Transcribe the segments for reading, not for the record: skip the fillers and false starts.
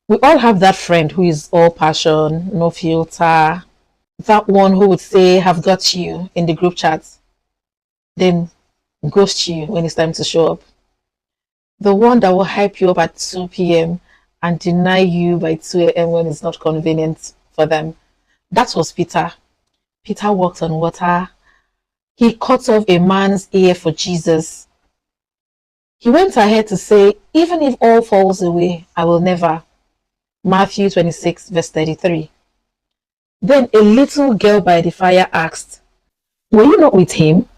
We all have that friend who is all passion, no filter. That one who would say, "Have got you" in the group chat, then ghost you when it's time to show up. The one that will hype you up at 2 p.m. and deny you by 2 a.m. when it's not convenient for them. That was Peter. Peter walked on water. He cut off a man's ear for Jesus. He went ahead to say, "Even if all falls away, I will never." Matthew 26, verse 33. Then a little girl by the fire asked, "Were you not with him?"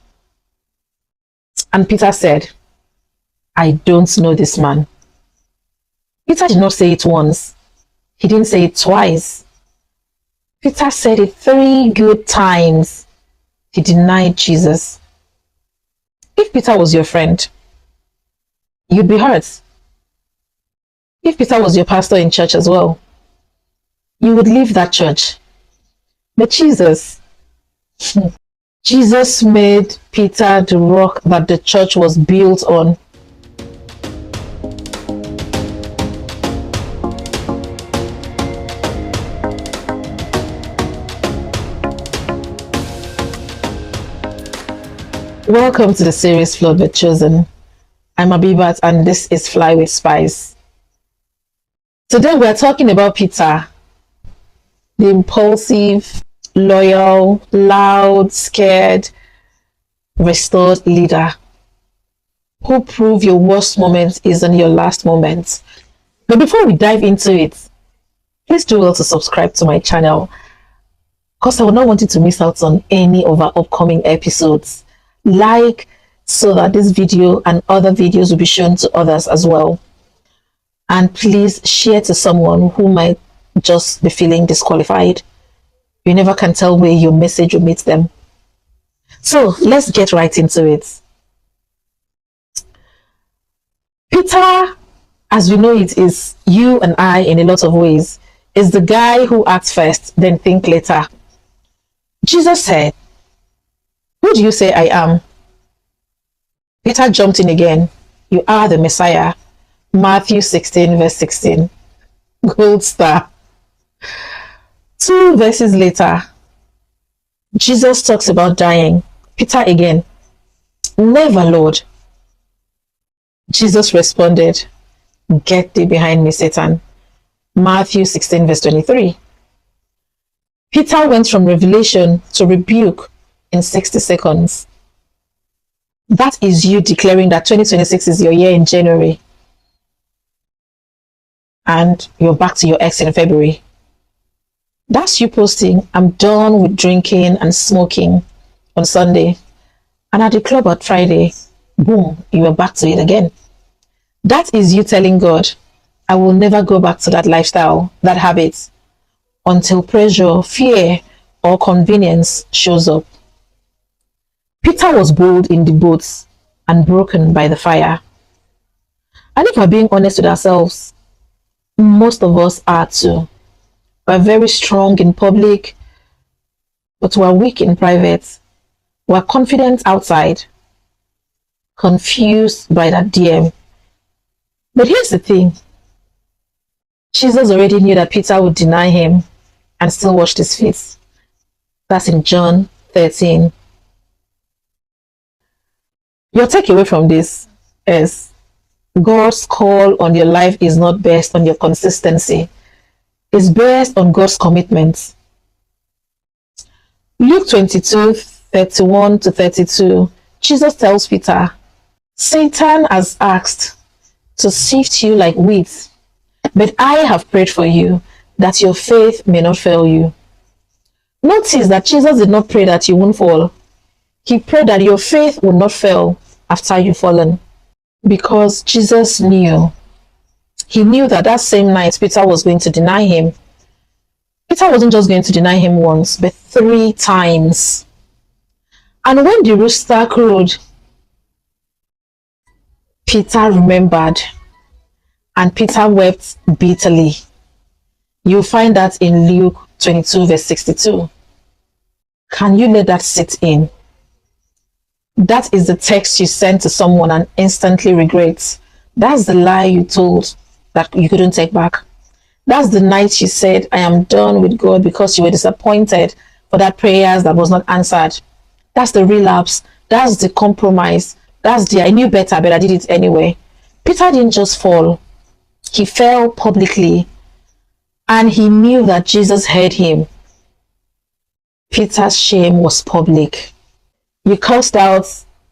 And Peter said, "I don't know this man." Peter did not say it once. He didn't say it twice. Peter said it 3 good times. He denied Jesus. If Peter was your friend, you'd be hurt. If Peter was your pastor in church as well, you would leave that church. But Jesus made Peter the rock that the church was built on. Welcome to the series Flawed but Chosen. I'm Abibat and this is Fly with Spyce. Today we are talking about Peter, the impulsive, loyal, loud, scared, restored leader who proved your worst moment isn't your last moment. But before we dive into it, please do well to subscribe to my channel because I would not want you to miss out on any of our upcoming episodes. Like so that this video and other videos will be shown to others as well. And please share to someone who might just be feeling disqualified. You never can tell where your message will meet them. So let's get right into it. Peter, as we know it, is you and I in a lot of ways, is the guy who acts first, then think later. Jesus said, "Who do you say I am?" Peter jumped in again. "You are the Messiah." Matthew 16, verse 16. Gold star. 2 verses later, Jesus talks about dying. Peter again, "Never, Lord." Jesus responded, "Get thee behind me, Satan." Matthew 16, verse 23. Peter went from revelation to rebuke in 60 seconds. That is you declaring that 2026 is your year in January and you're back to your ex in February. That's you posting, "I'm done with drinking and smoking" on Sunday, and at the club on Friday, boom, you are back to it again. That is you telling God, "I will never go back to that lifestyle, that habit, until pressure, fear, or convenience shows up." Peter was bold in the boats and broken by the fire. And if we're being honest with ourselves, most of us are too. We're very strong in public, but we're weak in private. We're confident outside, confused by that DM. But here's the thing. Jesus already knew that Peter would deny him and still washed his feet. That's in John 13. Your takeaway from this is God's call on your life is not based on your consistency. It's based on God's commitment. Luke 22, 31 to 32, Jesus tells Peter, "Satan has asked to sift you like wheat, but I have prayed for you that your faith may not fail you." Notice that Jesus did not pray that you won't fall. He prayed that your faith would not fail after you've fallen. Because Jesus knew. He knew that that same night Peter was going to deny him. Peter wasn't just going to deny him once, but 3 times. And when the rooster crowed, Peter remembered. And Peter wept bitterly. You'll find that in Luke 22, verse 62. Can you let that sit in? That is the text you sent to someone and instantly regret. That's the lie you told that you couldn't take back. That's the night you said, I am done with God, because you were disappointed for that prayers that was not answered. That's the relapse. That's the compromise. That's the I knew better, but I did it anyway. Peter didn't just fall. He fell publicly, and he knew that Jesus heard him. Peter's shame was public. You cursed out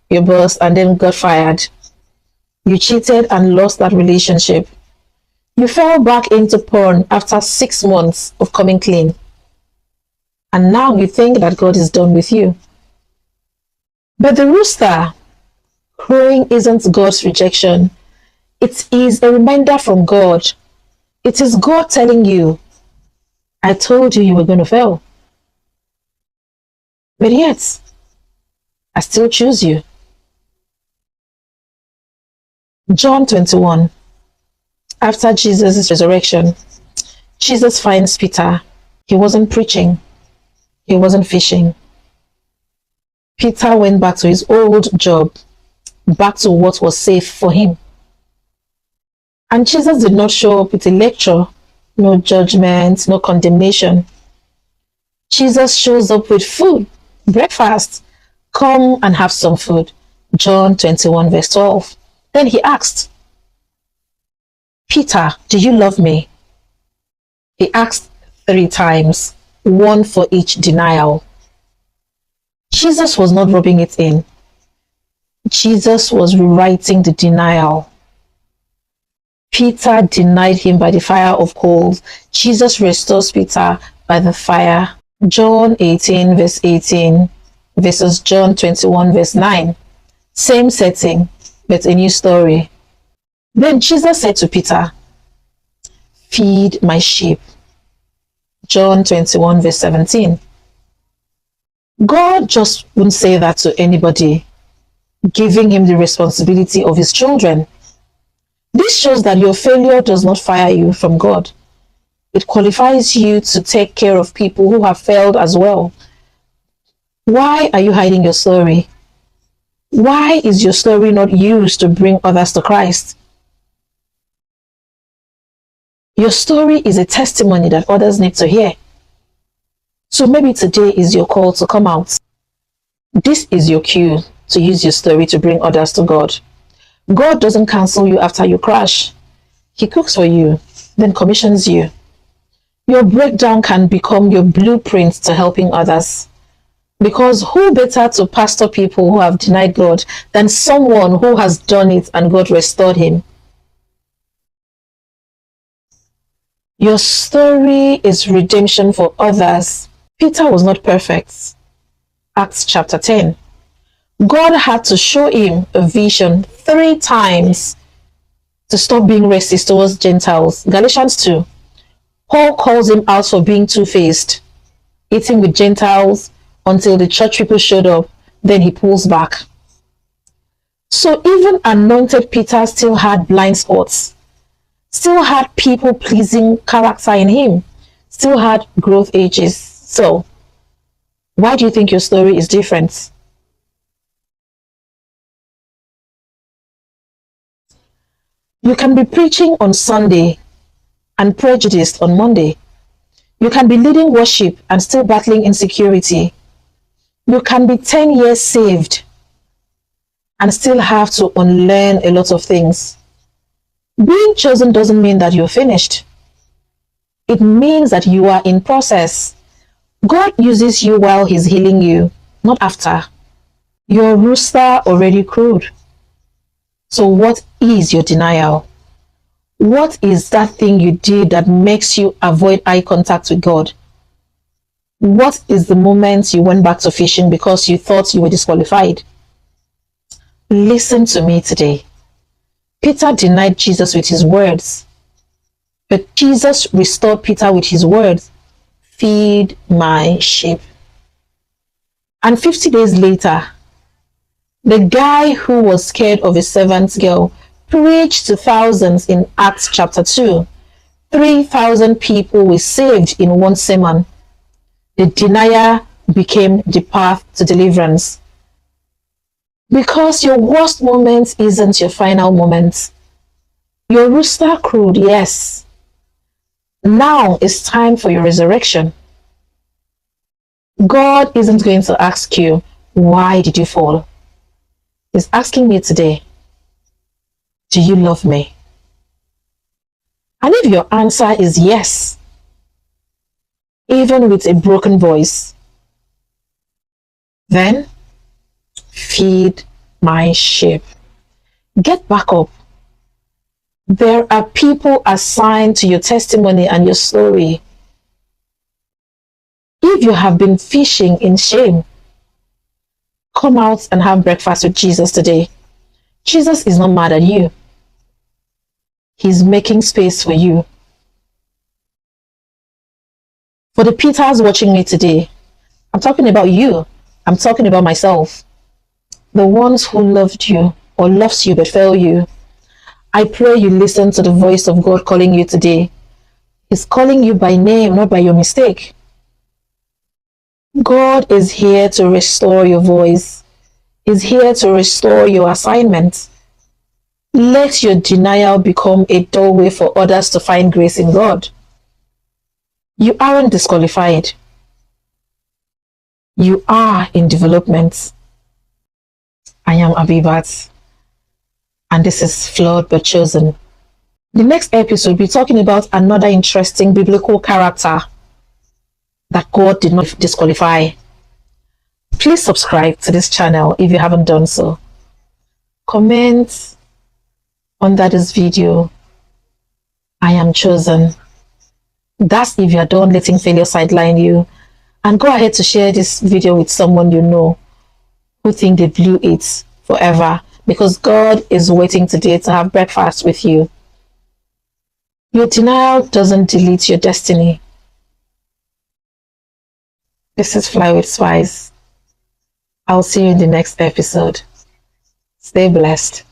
your boss and then got fired. You cheated and lost that relationship. You fell back into porn after 6 months of coming clean. And now you think that God is done with you. But the rooster crowing isn't God's rejection. It is a reminder from God. It is God telling you, I told you you were going to fail. But yet, I still choose you. John 21. After Jesus' resurrection, Jesus finds Peter. He wasn't preaching. He wasn't fishing. Peter went back to his old job, back to what was safe for him. And Jesus did not show up with a lecture, no judgment, no condemnation. Jesus shows up with food, breakfast. Come and have some food. John 21 verse 12. Then he asked, Peter, do you love me? He asked 3 times, one for each denial. Jesus was not rubbing it in. Jesus was rewriting the denial. Peter denied him by the fire of coals. Jesus restores Peter by the fire. John 18 verse 18 versus John 21 verse 9. Same setting, but a new story. Then Jesus said to Peter, feed my sheep. John 21 verse 17. God just wouldn't say that to anybody, giving him the responsibility of his children. This shows that your failure does not fire you from God. It qualifies you to take care of people who have failed as well. Why are you hiding your story? Why is your story not used to bring others to Christ? Your story is a testimony that others need to hear. So maybe today is your call to come out. This is your cue to use your story to bring others to God. God doesn't cancel you after you crash. He cooks for you, then commissions you. Your breakdown can become your blueprint to helping others. Because who better to pastor people who have denied God than someone who has done it and God restored him? Your story is redemption for others. Peter was not perfect. Acts chapter 10. God had to show him a vision 3 times to stop being racist towards Gentiles. Galatians 2. Paul calls him out for being two-faced, eating with Gentiles until the church people showed up. Then he pulls back. So even anointed Peter still had blind spots, still had people-pleasing character in him, still had growth ages. So why do you think your story is different? You can be preaching on Sunday and prejudiced on Monday. You can be leading worship and still battling insecurity. You can be 10 years saved and still have to unlearn a lot of things. Being chosen doesn't mean that you're finished. It means that you are in process. God uses you while he's healing you, not after. Your rooster already crowed. So what is your denial? What is that thing you did that makes you avoid eye contact with God? What is the moment you went back to fishing because you thought you were disqualified? Listen to me today. Peter denied Jesus with his words, but Jesus restored Peter with his words, feed my sheep. And 50 days later, the guy who was scared of a servant girl preached to thousands in Acts chapter 2. 3,000 people were saved in one sermon. The denier became the path to deliverance. Because your worst moment isn't your final moment. Your rooster crowed, yes. Now it's time for your resurrection. God isn't going to ask you, why did you fall? He's asking me today, do you love me? And if your answer is yes, even with a broken voice, then feed my sheep. Get back up. There are people assigned to your testimony and your story. If you have been fishing in shame, come out and have breakfast with Jesus today. Jesus is not mad at you. He's making space for you. For the Peters watching me today, I'm talking about you. I'm talking about myself. The ones who loved you or loves you but failed you. I pray you listen to the voice of God calling you today. He's calling you by name, not by your mistake. God is here to restore your voice. He's here to restore your assignment. Let your denial become a doorway for others to find grace in God. You aren't disqualified. You are in development. I am Abibat, and this is Flawed but Chosen. The next episode, we'll be talking about another interesting biblical character that God did not disqualify. Please subscribe to this channel if you haven't done so. Comment under this video, I am chosen. That's if you're done letting failure sideline you. And go ahead to share this video with someone you know who think they blew it forever, because God is waiting today to have breakfast with you. Your denial doesn't delete your destiny. This is Fly with Spyce. I'll see you in the next episode. Stay blessed.